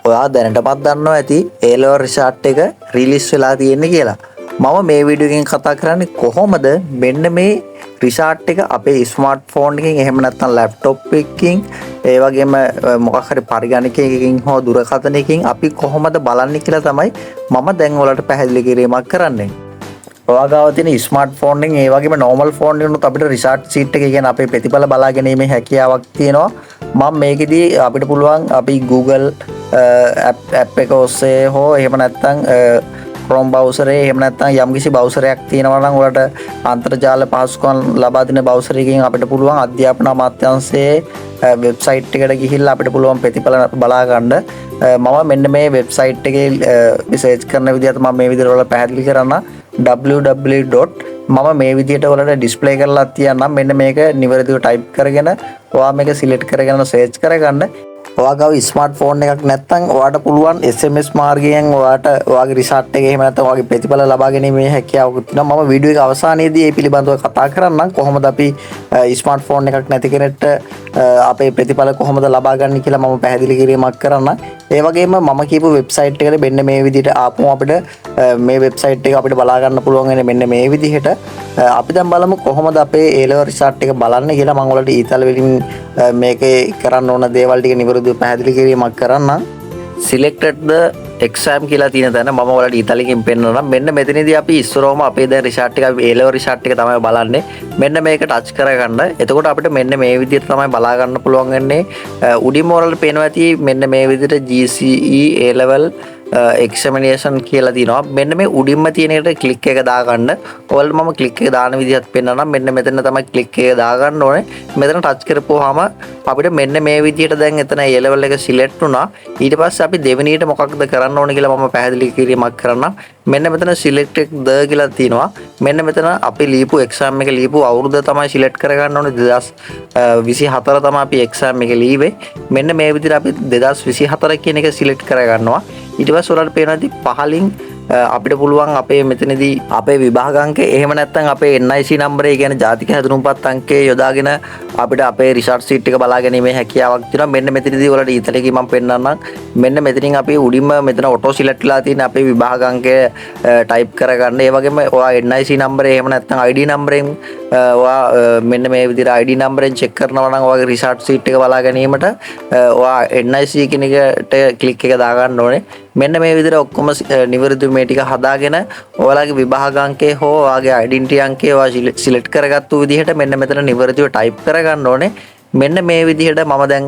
ඔයා දැනටමත් දන්නවා ඇති A level result එක රිලීස් වෙලා තියෙන්නේ කියලා. මම මේ වීඩියෝ එකෙන් කතා කරන්නේ කොහොමද මෙන්න මේ රිසාර්ට් එක අපේ ස්මාර්ට්ෆෝන් එකකින් එහෙම නැත්නම් ලැප්ටොප් එකකින් ඒ වගේම මොකක් හරි පරිගණකයකින් හෝ දුරකථනයකින් අපි කොහොමද බලන්නේ කියලා තමයි මම දැන් ඔයාලට පැහැදිලි කිරීමක් කරන්නේ. ඔයා ගාව තියෙන ස්මාර්ට්ෆෝන් එකෙන් ඒ වගේම නෝමල් ෆෝන් එකෙන් අපිට රිසාර්ට් සීට් එක කියන්නේ අපේ ප්‍රතිඵල බලා ගැනීමේ හැකියාවක් තියෙනවා. මම මේකෙදී අපිට පුළුවන් අපි Google app එක ඔස්සේ හෝ එහෙම නැත්නම් Chrome browser එහෙම නැත්නම් යම්කිසි browser එකක් තියෙනවා නම් ඔයාලට අන්තර්ජාල පහසුකම් ලබා දෙන browser එකකින් අපිට පුළුවන් අධ්‍යාපන අමාත්‍යාංශයේ වෙබ්සයිට් එකට ගිහිල්ලා අපිට පුළුවන් ප්‍රතිඵල බලා ගන්න. මම මෙන්න මේ වෙබ්සයිට් එකේ රිසර්ච් කරන විදිහට මම මේ විදිහට ඔයාලට පැහැදිලි කරන්න www. මම මේ විදිහට ඔයාලට ඩිස්ප්ලේ කරලා තියන්නම්. මෙන්න මේක නිවැරදිව ටයිප් කරගෙන ඔයා මේක සිලෙක්ට් කරගෙන සර්ච් කරගන්න. ඔයා ගාව ස්මාර්ට්ෆෝන් එකක් නැත්නම් ඔයාට පුළුවන් SMS මාර්ගයෙන් ඔයාට ඔයාගේ රිසල්ට් එක එහෙම නැත්නම් ඔයාගේ ප්‍රතිඵල ලබා ගැනීමේ හැකියාවක් තියෙනවා. මම වීඩියෝ එක අවසානයේදී මේ පිළිබඳව කතා කරන්නම් කොහොමද අපි ස්මාර්ට්ෆෝන් එකක් නැති කෙනෙක්ට අපේ ප්‍රතිඵල කොහොමද ලබා ගන්න කියලා මම පැහැදිලි කිරීමක් කරන්න. ඒ වගේම මම කියපු වෙබ්සයිට් එකට මෙන්න මේ විදිහට ආපුම අපිට මේ වෙබ්සයිට් එක අපිට බලා ගන්න පුළුවන් වෙන්නේ මෙන්න මේ විදිහට. අපි දැන් බලමු කොහොමද අපේ A level රිසල්ට් එක බලන්නේ කියලා. මම ඔයාලට ඊතල වලින් මේකේ කරන්න ඕන දේවල් ටික නිවැරදිව පැහැදිලි කිරීමක් කරන්නම්. selected the exam කියලා තියෙන තැන මම ඔයාලට ඊතලකින් පෙන්නනවා. මෙන්න මෙතනදී අපි ඉස්සරවම අපේ දැන් රිසල්ට් එක A level රිසල්ට් එක තමයි බලන්නේ. මෙන්න මේක ටච් කරගන්න. එතකොට අපිට මෙන්න මේ විදිහට තමයි බලා ගන්න පුළුවන් වෙන්නේ. උඩින්ම ඔයාලට පේනවා ඇති මෙන්න මේ විදිහට GCE A level examination කියලා තියෙනවා. මෙන්න මේ උඩින්ම තියෙන එකට ක්ලික් එක දාගන්න. ඔයාලට මම ක්ලික් එක දාන විදිහත් පෙන්නනවා. මෙන්න මෙතන තමයි ක්ලික් එක දාගන්න ඕනේ. මෙතන ටච් කරපුවාම අපිට මෙන්න මේ විදිහට දැන් එතන A level එක සිලෙක්ට් වුණා. ඊට පස්සේ අපි දෙවෙනියට මොකක්ද කරන්න ඕනේ කියලා මම පැහැදිලි කිරීමක් කරන්නම්. මෙන්න මෙතන select the කියලා තියෙනවා. මෙන්න මෙතන අපි ලියපු exam එක ලියපු අවුරුද්ද තමයි select කරගන්න ඕනේ. 2024 තමයි අපි exam එක ලියුවේ. මෙන්න මේ විදිහට අපි 2024 කියන එක select කරගන්නවා. ඊට පස්සේ ඔයාලට පේනවා ඉතින් පහලින් අපිට පුළුවන් අපේ මෙතනදී අපේ විභාග අංකය එහෙම නැත්නම් අපේ NIC නම්බරය කියන්නේ ජාතික හැඳුනුම්පත් අංකය යොදාගෙන අපිට අපේ රිසල්ට් සීට් එක බලා ගැනීමේ හැකියාවක් තියෙනවා. මෙන්න මෙතනදී ඔයාලට ඊතලකින් මම පෙන්නන්නම්. මෙන්න මෙතනින් අපි උඩින්ම මෙතන ඔටෝ සිලෙක්ට් වෙලා තියෙන අපේ විභාග අංකය ටයිප් කරගන්න. ඒ වගේම ඔයා NIC නම්බරය එහෙම නැත්නම් ID නම්බරෙන් ඔයා මෙන්න මේ විදිහට ID නම්බරෙන් චෙක් කරනවා නම් ඔයාගේ රිසල්ට් සීට් එක බලා ගැනීමට ඔයා NIC කියන එකට ක්ලික් එක දාගන්න ඕනේ. මෙන්න මේ විදිහට ඔක්කොම නිවැරදිව මේ ටික හදාගෙන ඔයාලගේ විභාග අංකය හෝ ඔයාගේ ඩෙන්ටිටි අංකය ඔයා සිලෙක්ට් කරගත්තු විදිහට මෙන්න මෙතන නිවැරදිව ටයිප් කරගන්න ඕනේ. මෙන්න මේ විදිහට මම දැන්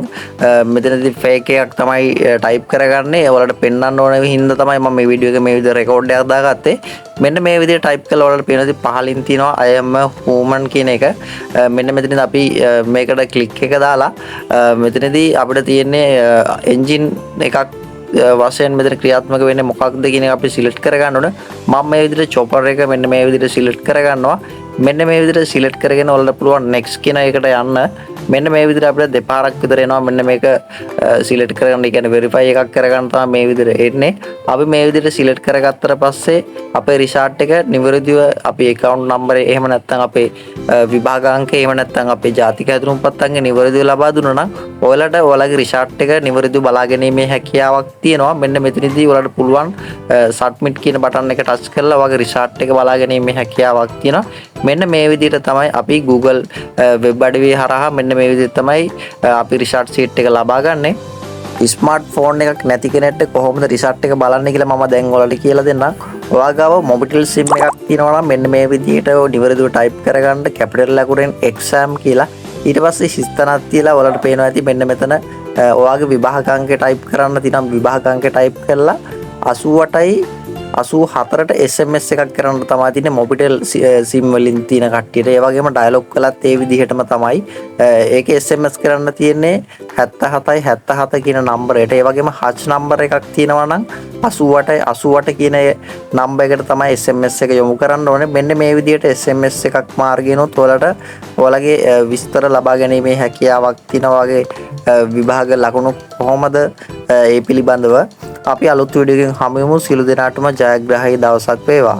මෙතනදී ෆේක් එකක් තමයි ටයිප් කරගන්නේ. ඔයාලට පෙන්වන්න ඕන හින්දා තමයි මම මේ වීඩියෝ එක මේ විදිහට රෙකෝඩ් එකක් දාගත්තේ. මෙන්න මේ විදිහට ටයිප් කළා ඔයාලට පේනදී පහලින් තියෙනවා I am a human කියන එක. මෙන්න මෙතනදී අපි මේකට ක්ලික් එක දාලා මෙතනදී අපිට තියෙන්නේ එන්ජින් එකක් වශයෙන් මෙතන ක්‍රියාත්මක වෙන්නේ මොකක්ද කියන එක අපි සිලෙක්ට් කරගන්න ඕනේ. මම මේ විදිහට chopper එක මෙන්න මේ විදිහට සිලෙක්ට් කරගන්නවා. මෙන්න මේ විදිහට සිලෙක්ට් කරගෙන ඔයාලට පුළුවන් next කියන එකට යන්න. මෙන්න මේ විදිහට අපිට දෙපාරක් විතර එනවා. මෙන්න මේක සිලෙක්ට් කරගන්න, ඒ කියන්නේ verify එකක් කරගන්න තමයි මේ විදිහට එන්නේ. අපි මේ විදිහට සිලෙක්ට් කරගත්තට පස්සේ අපේ රිසල්ට් එක නිවැරදිව අපේ account number එහෙම නැත්නම් අපේ විභාග අංකය එහෙම නැත්නම් අපේ ජාතික හැඳුනුම්පත් අංකය නිවැරදිව ලබා දුන්නා නම් ඔයාලට ඔයාලගේ රිසල්ට් එක නිවැරදිව බලා ගැනීමේ හැකියාවක් තියෙනවා. මෙන්න මෙතනදී ඔයාලට පුළුවන් submit කියන බටන් එක ටච් කරලා ඔයාගේ රිසල්ට් එක බලා ගැනීමේ හැකියාවක් තියෙනවා. මෙන්න මේ විදිහට තමයි අපි Google web අඩවිය හරහා මෙන්න මේ විදිහට තමයි අපි රිසල්ට් සීට් එක ලබා ගන්නෙ. ස්මාර්ට්ෆෝන් එකක් නැති කෙනෙක්ට කොහොමද රිසල්ට් එක බලන්නේ කියලා මම දැන් ඔයාලට කියලා දෙන්නම්. ඔයා ගාව මොබිටෙල් SIM එකක් තියෙනවා නම් මෙන්න මේ විදිහට නිවැරදිව ටයිප් කරගන්න කැපිටල් ලකුණෙන් exam කියලා. ඊට පස්සේ හිස්තනක් තියලා ඔයාලට පේනවා ඇති මෙන්න මෙතන ඔයාගේ විභාග අංකය ටයිප් කරන්න තියෙනවා. විභාග අංකය ටයිප් කරලා 88යි 84ට SMS එකක් කරන්න තමයි තියෙන්නේ මොබිටෙල් SIM වලින් තියෙන කට්ටියට. ඒ වගේම ඩයලොග් කළත් ඒ විදිහටම තමයි. ඒකේ SMS කරන්න තියෙන්නේ 77යි 77 කියන නම්බරයට. ඒ වගේම හච් නම්බර එකක් තියෙනවා නම් 88යි 88 කියන නම්බර එකට තමයි SMS එක යොමු කරන්න ඕනේ. මෙන්න මේ විදිහට SMS එකක් මාර්ගයෙන්ොත් ඔයාලට ඔයාලගේ විස්තර ලබා ගැනීමේ හැකියාවක් තියෙනවා. වගේ විභාග ලකුණු කොහොමද ඒ පිළිබඳව අපි අලුත් වීඩියෝ එකකින් හමු වෙමු. සියලු දෙනාටම ජයග්‍රාහී දවසක් වේවා.